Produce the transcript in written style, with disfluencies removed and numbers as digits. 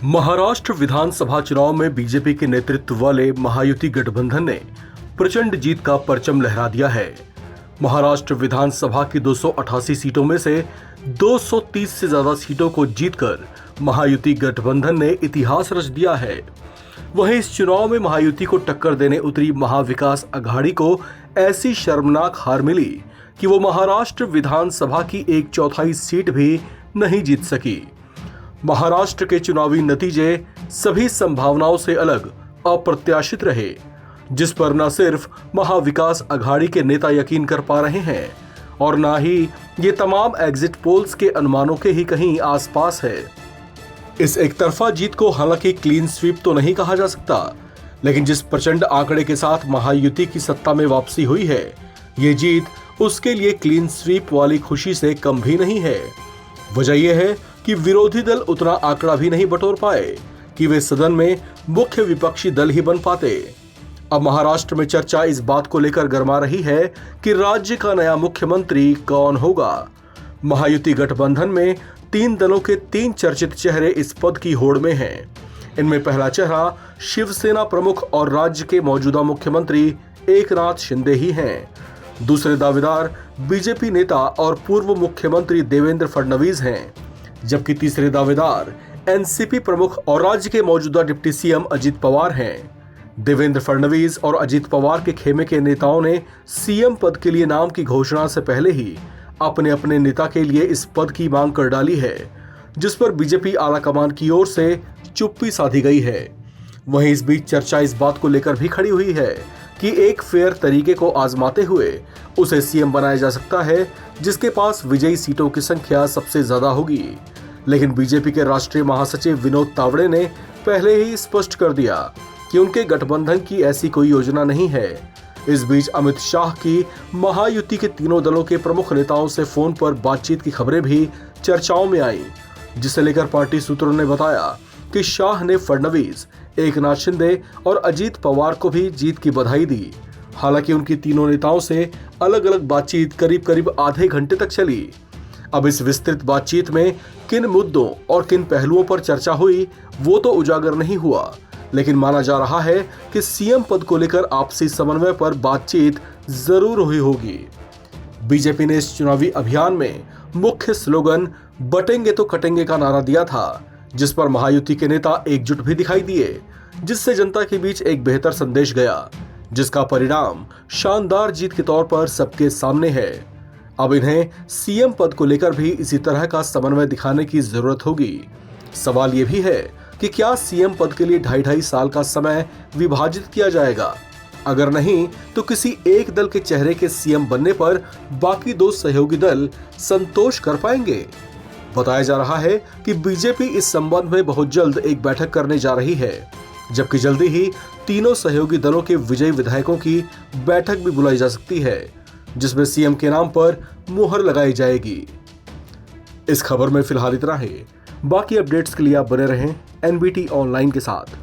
महाराष्ट्र विधानसभा चुनाव में बीजेपी के नेतृत्व वाले महायुति गठबंधन ने प्रचंड जीत का परचम लहरा दिया है। महाराष्ट्र विधानसभा की 288 सीटों में से 230 से ज्यादा सीटों को जीतकर महायुति गठबंधन ने इतिहास रच दिया है। वहीं इस चुनाव में महायुति को टक्कर देने उतरी महाविकास अघाड़ी को ऐसी शर्मनाक हार मिली कि वो महाराष्ट्र विधानसभा की 1/4 सीट भी नहीं जीत सकी। महाराष्ट्र के चुनावी नतीजे सभी संभावनाओं से अलग अप्रत्याशित रहे, जिस पर न सिर्फ महाविकास अघाड़ी के नेता यकीन कर पा रहे हैं और न ही ये तमाम एग्जिट पोल्स के अनुमानों के ही कहीं आसपास है। इस एकतरफा जीत को हालांकि क्लीन स्वीप तो नहीं कहा जा सकता, लेकिन जिस प्रचंड आंकड़े के साथ महायुति की सत्ता में वापसी हुई है, ये जीत उसके लिए क्लीन स्वीप वाली खुशी से कम भी नहीं है। वजह यह है कि विरोधी दल उतना आंकड़ा भी नहीं बटोर पाए कि वे सदन में मुख्य विपक्षी दल ही बन पाते। अब महाराष्ट्र में चर्चा इस बात को लेकर गर्मा रही है कि राज्य का नया मुख्यमंत्री कौन होगा। महायुति गठबंधन में 3 दलों के 3 चर्चित चेहरे इस पद की होड़ में हैं। इनमें पहला चेहरा शिवसेना प्रमुख और राज्य के मौजूदा मुख्यमंत्री एकनाथ शिंदे ही हैं। दूसरे दावेदार बीजेपी नेता और पूर्व मुख्यमंत्री देवेंद्र फडणवीस हैं, जबकि तीसरे दावेदार एनसीपी प्रमुख और राज्य के मौजूदा डिप्टी सीएम अजित पवार हैं। देवेंद्र फडणवीस और अजित पवार के खेमे के नेताओं ने सीएम पद के लिए नाम की घोषणा से पहले ही अपने अपने नेता के लिए इस पद की मांग कर डाली है, जिस पर बीजेपी आलाकमान की ओर से चुप्पी साधी गई है। वहीं इस बीच चर्चा इस बात को लेकर भी खड़ी हुई है कि एक फेयर तरीके को आजमाते हुए उसे सीएम बनाया जा सकता है जिसके पास विजयी सीटों की संख्या सबसे ज्यादा होगी। लेकिन बीजेपी के राष्ट्रीय महासचिव विनोद तावड़े ने पहले ही स्पष्ट कर दिया कि उनके गठबंधन की ऐसी कोई योजना नहीं है। इस बीच अमित शाह की महायुति के तीनों दलों के प्रमुख नेताओं से फोन पर बातचीत की खबरें भी चर्चाओं में आई, जिसे लेकर पार्टी सूत्रों ने बताया कि शाह ने फडणवीस, एकनाथ शिंदे और अजित पवार को भी जीत की बधाई दी। हालांकि उनकी तीनों नेताओं से अलग अलग बातचीत करीब करीब आधे घंटे तक चली। अब इस विस्तृत बातचीत में किन मुद्दों और किन पहलुओं पर चर्चा हुई वो तो उजागर नहीं हुआ, लेकिन माना जा रहा है कि सीएम पद को लेकर आपसी समन्वय पर बातचीत जरूर हुई होगी। बीजेपी ने इस चुनावी अभियान में मुख्य स्लोगन बटेंगे तो कटेंगे का नारा दिया था, जिस पर महायुति के नेता एकजुट भी दिखाई दिए, जिससे जनता के बीच एक बेहतर संदेश गया, जिसका परिणाम शानदार जीत के तौर पर सबके सामने है। अब इन्हें सीएम पद को लेकर भी इसी तरह का समन्वय दिखाने की जरूरत होगी। सवाल यह भी है कि क्या सीएम पद के लिए 2.5 साल का समय विभाजित किया जाएगा? अगर नहीं तो किसी एक दल के चेहरे के सीएम बनने पर बाकी 2 सहयोगी दल संतोष कर पाएंगे? बताया जा रहा है कि बीजेपी इस संबंध में बहुत जल्द एक बैठक करने जा रही है, जबकि जल्दी ही तीनों सहयोगी दलों के विजयी विधायकों की बैठक भी बुलाई जा सकती है, जिसमें सीएम के नाम पर मुहर लगाई जाएगी। इस खबर में फिलहाल इतना ही। बाकी अपडेट्स के लिए आप बने रहें एनबीटी ऑनलाइन के साथ।